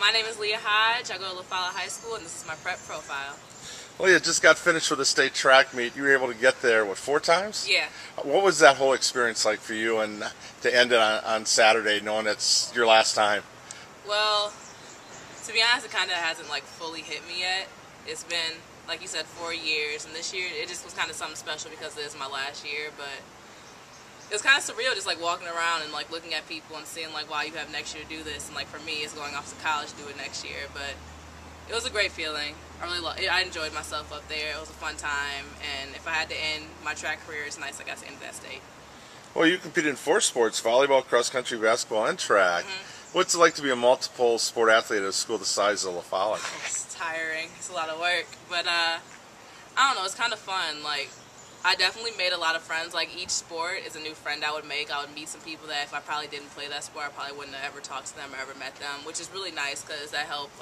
My name is Leigha Hodge. I go to LaFollette High School, and this is my prep profile. Well, you just got finished with a state track meet. You were able to get there, what, 4 times? Yeah. What was that whole experience like for you, and to end it on Saturday, knowing it's your last time? Well, to be honest, it kind of hasn't fully hit me yet. It's been, like you said, 4 years, and this year it just was kind of something special because it is my last year. But it was kind of surreal, just walking around and looking at people and seeing wow, you have next year to do this, and for me, it's going off to college to do it next year. But it was a great feeling. I enjoyed myself up there. It was a fun time, and if I had to end my track career, it's nice I got to end that state. Well, you competed in 4 sports: volleyball, cross country, basketball, and track. What's it like to be a multiple sport athlete at a school the size of La Follette? It's tiring. It's a lot of work, but I don't know. It's kind of fun. I definitely made a lot of friends. Each sport is a new friend I would make. I would meet some people that if I probably didn't play that sport, I probably wouldn't have ever talked to them or ever met them, which is really nice because that helped,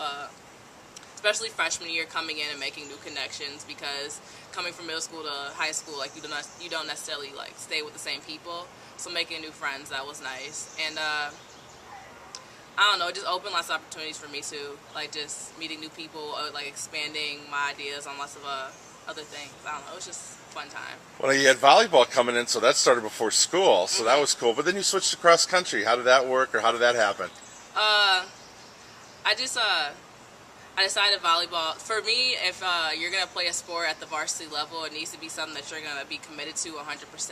especially freshman year, coming in and making new connections, because coming from middle school to high school, you don't necessarily stay with the same people. So making new friends, that was nice. And I don't know, it just opened lots of opportunities for me too. Just meeting new people, expanding my ideas on lots of other things. I don't know, it was just a fun time. Well, you had volleyball coming in, so that started before school, so that was cool. But then you switched to cross country. How did that work, or how did that happen? I decided volleyball, for me, if you're going to play a sport at the varsity level, it needs to be something that you're going to be committed to 100%.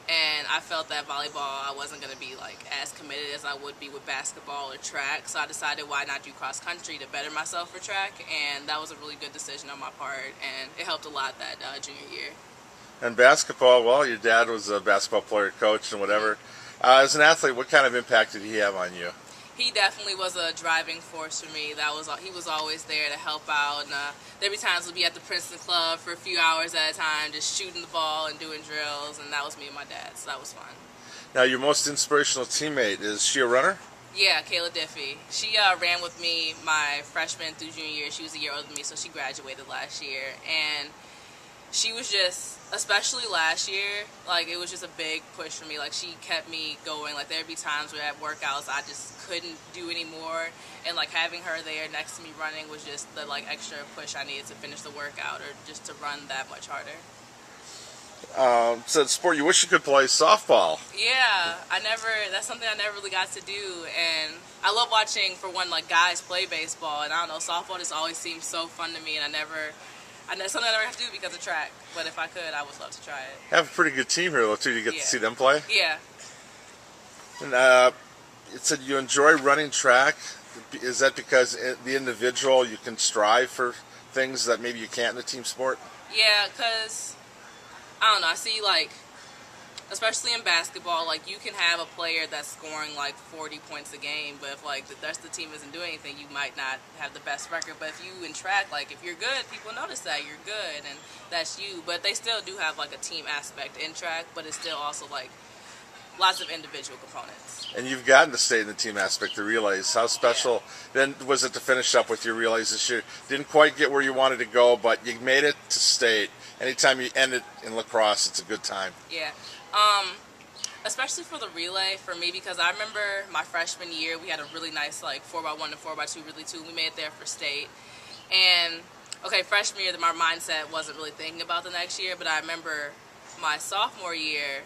And I felt that volleyball, I wasn't going to be as committed as I would be with basketball or track. So I decided, why not do cross country to better myself for track? And that was a really good decision on my part, and it helped a lot that junior year. And basketball, well, your dad was a basketball player, coach, and whatever. As an athlete, what kind of impact did he have on you? He definitely was a driving force for me. He was always there to help out. And there'd be times we'd be at the Princeton Club for a few hours at a time, just shooting the ball and doing drills, and that was me and my dad, so that was fun. Now, your most inspirational teammate, is she a runner? Yeah, Kayla Diffie. She ran with me my freshman through junior year. She was a year older than me, so she graduated last year. And she was just, especially last year, it was just a big push for me. She kept me going. There'd be times where at workouts I just couldn't do anymore, and having her there next to me running was just the extra push I needed to finish the workout, or just to run that much harder. So the sport you wish you could play, softball. Yeah, that's something I never really got to do, and I love watching, for one, guys play baseball, and I don't know, softball just always seemed so fun to me, and something I never have to do because of track, but if I could, I would love to try it. Have a pretty good team here, though, too. You get to see them play? Yeah. And it said you enjoy running track. Is that because the individual, you can strive for things that maybe you can't in a team sport? Yeah, because, I don't know, I see, especially in basketball, you can have a player that's scoring 40 points a game, but if the rest of the team isn't doing anything, you might not have the best record. But if you in track, if you're good, people notice that you're good, and that's you. But they still do have a team aspect in track, but it's still also lots of individual components. And you've gotten to stay in the team aspect, the relays. How special then was it to finish up with your relays this year? Didn't quite get where you wanted to go, but you made it to state. Anytime you end it in lacrosse, it's a good time. Yeah. Especially for the relay, for me, because I remember my freshman year, we had a really nice 4x1 and 4x2 relay too. We made it there for state. And, okay, freshman year, my mindset wasn't really thinking about the next year, but I remember my sophomore year,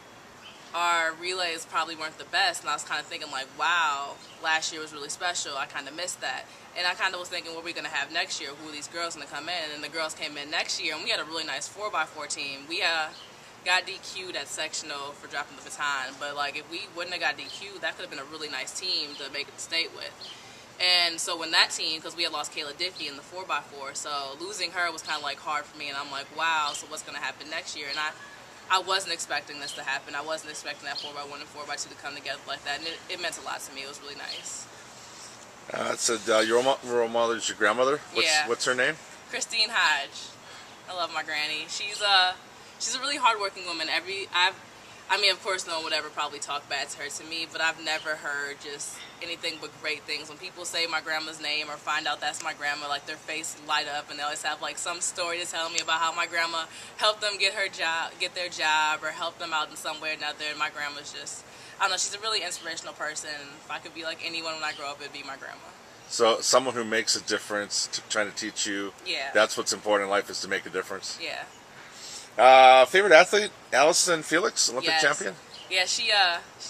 our relays probably weren't the best, and I was kind of thinking wow, last year was really special. I kind of missed that. And I kind of was thinking, what are we going to have next year? Who are these girls going to come in? And the girls came in next year, and we had a really nice 4x4 team. We got DQ'd at sectional for dropping the baton, but if we wouldn't have got DQ'd, that could have been a really nice team to make it to state with. And so when that team, because we had lost Kayla Diffie in the 4x4, so losing her was kind of hard for me, and I'm wow, so what's going to happen next year? And I wasn't expecting this to happen. I wasn't expecting that 4x1 and 4x2 to come together like that, and it meant a lot to me. It was really nice. Your role model is your grandmother? What's her name? Christine Hodge. I love my granny. She's a really hardworking woman. Of course, no one would ever probably talk bad to her to me, but I've never heard just anything but great things. When people say my grandma's name or find out that's my grandma, their face light up, and they always have some story to tell me about how my grandma helped them get their job, or helped them out in some way or another. And my grandma's just, I don't know, she's a really inspirational person. If I could be like anyone when I grow up, it'd be my grandma. So someone who makes a difference, trying to teach you. Yeah. That's what's important in life, is to make a difference. Yeah. Favorite athlete, Allison Felix, Olympic Yes. champion. Yeah, she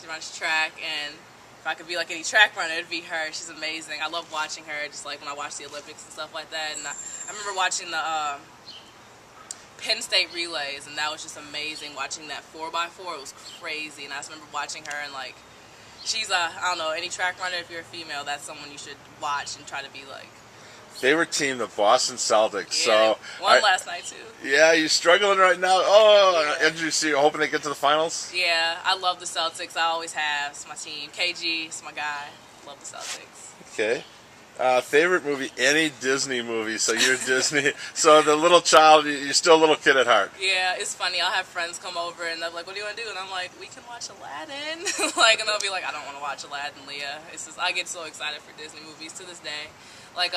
runs track, and if I could be like any track runner, it'd be her. She's amazing. I love watching her, just like when I watch the Olympics and stuff like that. And I remember watching the Penn State relays, and that was just amazing. Watching that 4x4, it was crazy. And I just remember watching her, and like, she's I don't know, any track runner, if you're a female, that's someone you should watch and try to be like. Favorite team, the Boston Celtics. Yeah, So won last night too. Yeah, you're struggling right now. Oh, Yeah. and you see, you're hoping to get to the finals. Yeah, I love the Celtics. I always have. It's my team. KG, it's my guy. Love the Celtics. Okay. Favorite movie, any Disney movie. So you're Disney. So the little child, you're still a little kid at heart. Yeah, it's funny. I'll have friends come over and they're like, "What do you want to do?" And I'm like, "We can watch Aladdin." Like, and they'll be like, "I don't want to watch Aladdin, Leah." It's just, I get so excited for Disney movies to this day. Like,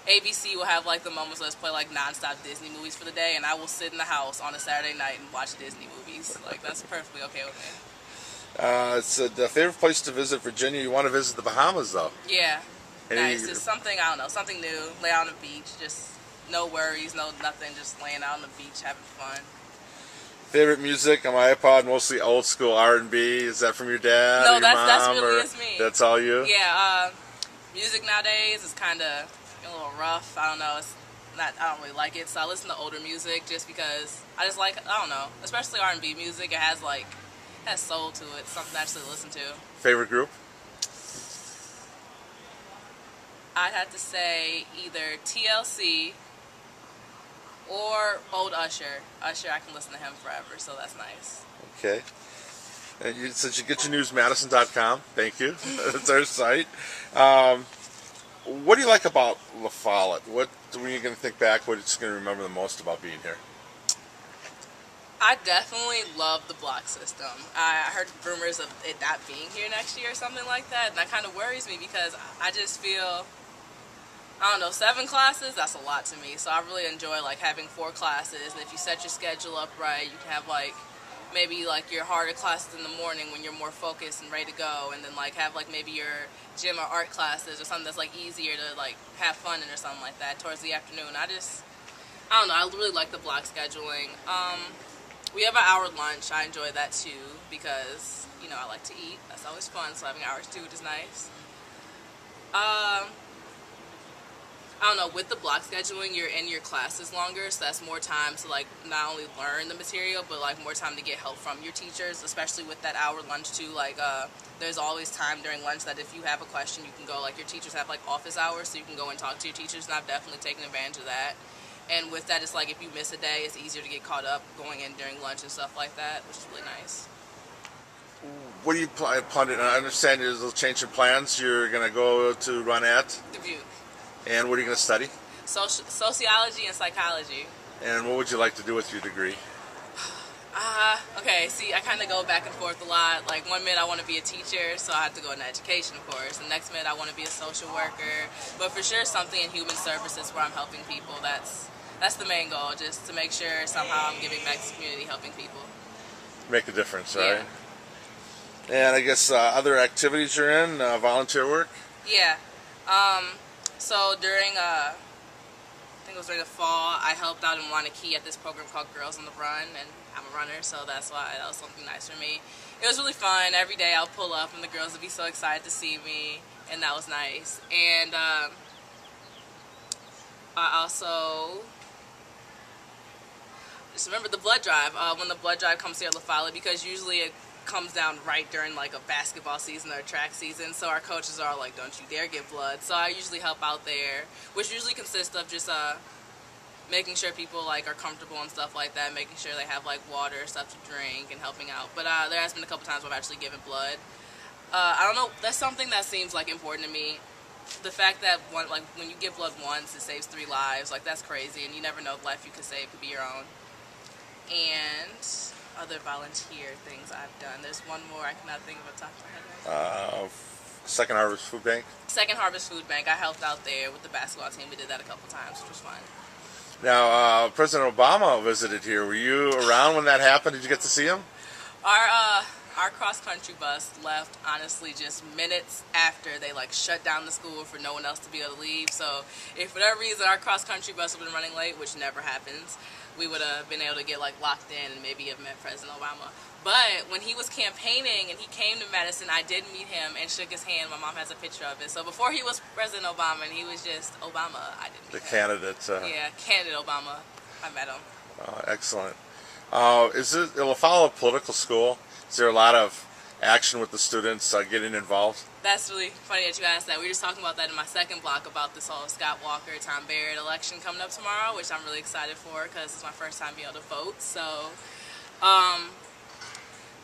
ABC will have like the moments where let's play like nonstop Disney movies for the day, and I will sit in the house on a Saturday night and watch Disney movies. Like, that's perfectly okay with me. It's the favorite place to visit, Virginia. You want to visit the Bahamas, though. Yeah, Any- nice. Just something, I don't know, something new. Lay out on the beach, just no worries, no nothing. Just laying out on the beach, having fun. Favorite music on my iPod, mostly old school R&B. Is that from your dad? No, or your that's mom, really or is me. That's all you. Yeah, music nowadays is kind of a little rough. I don't know. It's not. I don't really like it. So I listen to older music just because I just like. I don't know. Especially R&B music. It has soul to it. Something to actually listen to. Favorite group? I'd have to say either TLC or old Usher. Usher, I can listen to him forever, so that's nice. Okay. And since you get your news, madison.com. Thank you. That's our site. What do you like about La Follette? What, when you're going to think back, what it's going to remember the most about being here? I definitely love the block system. I heard rumors of it not being here next year or something like that, and that kind of worries me because I just feel, I don't know, 7 classes, that's a lot to me. So I really enjoy like having 4 classes, and if you set your schedule up right, you can have like maybe like your harder classes in the morning when you're more focused and ready to go, and then like have like maybe your gym or art classes or something that's like easier to like have fun in or something like that towards the afternoon. I don't know, I really like the block scheduling. We have an hour lunch. I enjoy that too because, you know, I like to eat. That's always fun, so having hours too is nice. I don't know, with the block scheduling, you're in your classes longer, so that's more time to like not only learn the material, but like more time to get help from your teachers, especially with that hour lunch too. Like, there's always time during lunch that if you have a question, you can go, like your teachers have like office hours, so you can go and talk to your teachers, and I've definitely taken advantage of that. And with that, it's like if you miss a day, it's easier to get caught up going in during lunch and stuff like that, which is really nice. What do you plan to, I understand there's a change in plans. You're going to go to run at, Dubuque. and what are you going to study? Sociology and psychology. And what would you like to do with your degree? Okay, see, I kind of go back and forth a lot. Like, one minute I want to be a teacher, so I have to go into education, of course. The next minute I want to be a social worker. But for sure, something in human services where I'm helping people. That's the main goal, just to make sure somehow I'm giving back to the community, helping people. Make a difference, right? Yeah. And I guess other activities you're in, volunteer work? Yeah. So during, I think it was during the fall, I helped out in Wanakee at this program called Girls on the Run, and I'm a runner, so that's why that was something nice for me. It was really fun. Every day I'll pull up and the girls would be so excited to see me, and that was nice. And I also just remember the blood drive. When the blood drive comes here at La Follette, because usually it comes down right during like a basketball season or a track season, so our coaches are like, don't you dare give blood. So I usually help out there, which usually consists of just making sure people like are comfortable and stuff like that, making sure they have like water, stuff to drink, and helping out. But there has been a couple times where I've actually given blood. I don't know, that's something that seems like important to me. The fact that when you give blood once, it saves 3 lives, like that's crazy, and you never know the life you could save could be your own. And other volunteer things I've done. There's one more I cannot think of off the top of my head. Second Harvest Food Bank? Second Harvest Food Bank. I helped out there with the basketball team. We did that a couple times, which was fun. Now, President Obama visited here. Were you around when that happened? Did you get to see him? Our our cross-country bus left, honestly, just minutes after they like shut down the school for no one else to be able to leave. So if for whatever reason our cross-country bus would have been running late, which never happens, we would have been able to get like locked in and maybe have met President Obama. But when he was campaigning and he came to Madison, I did meet him and shook his hand. My mom has a picture of it. So before he was President Obama and he was just Obama, I did meet him. The candidate. Yeah, candidate Obama. I met him. Excellent. It'll follow a political school? Is there a lot of action with the students getting involved? That's really funny that you asked that. We were just talking about that in my second block about this whole Scott Walker, Tom Barrett election coming up tomorrow, which I'm really excited for because it's my first time being able to vote. So,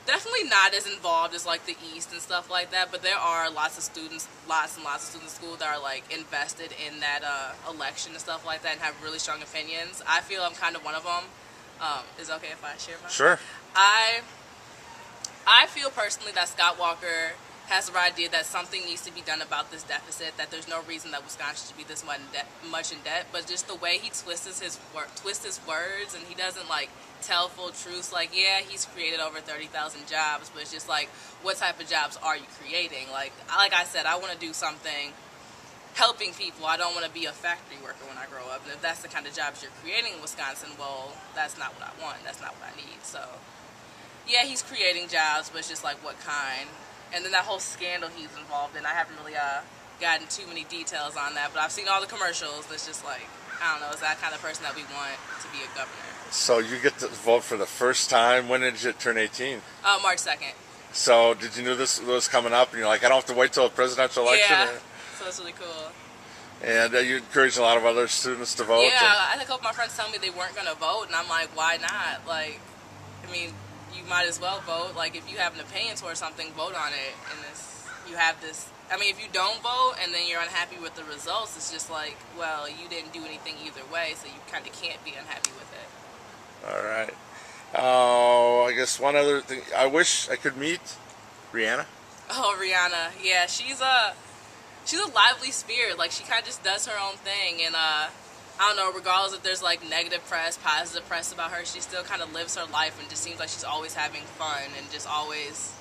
definitely not as involved as like the East and stuff like that, but there are lots of students, lots and lots of students in school that are like invested in that election and stuff like that and have really strong opinions. I feel I'm kind of one of them. Is it okay if I share mine? Sure. I feel personally that Scott Walker has the idea that something needs to be done about this deficit, that there's no reason that Wisconsin should be this much in debt, but just the way he twists his words and he doesn't like tell full truths. Like, yeah, he's created over 30,000 jobs, but it's just like, what type of jobs are you creating? Like I said, I want to do something helping people. I don't want to be a factory worker when I grow up, and if that's the kind of jobs you're creating in Wisconsin, well, that's not what I want. That's not what I need. So yeah, he's creating jobs, but it's just like, what kind? And then that whole scandal he's involved in, I haven't really gotten too many details on that, but I've seen all the commercials. It's just like, I don't know, is that kind of person that we want to be a governor. So you get to vote for the first time. When did you turn 18? March 2nd. So did you know this was coming up, and you're like, I don't have to wait till a presidential election? Yeah, so it's really cool. And you encourage a lot of other students to vote? Yeah, I had a couple of my friends tell me they weren't going to vote, and I'm like, why not? Like, I mean, you might as well vote. Like, if you have an opinion towards something, vote on it. And you have this, I mean, if you don't vote and then you're unhappy with the results, it's just like, well, you didn't do anything either way, so you kind of can't be unhappy with it. All right. Oh, I guess one other thing. I wish I could meet Rihanna. Oh, Rihanna. Yeah, she's a lively spirit. Like, she kind of just does her own thing, and I don't know, regardless if there's like negative press, positive press about her, she still kind of lives her life and just seems like she's always having fun and just always,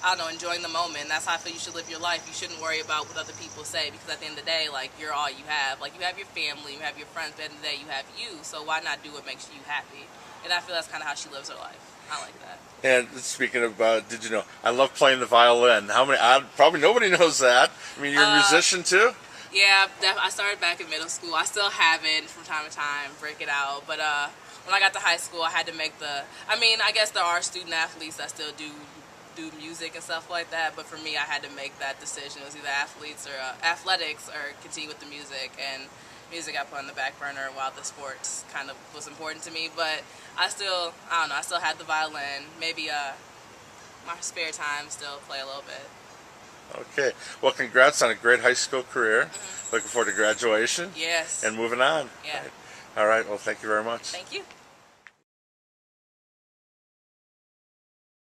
I don't know, enjoying the moment. And that's how I feel you should live your life. You shouldn't worry about what other people say, because at the end of the day, like, you're all you have. Like, you have your family, you have your friends, but at the end of the day, you have you. So why not do what makes you happy? And I feel that's kind of how she lives her life. I like that. And speaking of, did you know, I love playing the violin. How many? Probably nobody knows that. I mean, you're a musician too? Yeah, I started back in middle school. I still have it from time to time, break it out. But when I got to high school, I had to make I mean, I guess there are student athletes that still do music and stuff like that. But for me, I had to make that decision. It was either athletics or continue with the music. And music I put on the back burner while the sports kind of was important to me. But I don't know, I still had the violin. Maybe my spare time still play a little bit. Okay. Well, congrats on a great high school career. Mm-hmm. Looking forward to graduation. Yes. And moving on. Yeah. All right. Well, thank you very much. Thank you.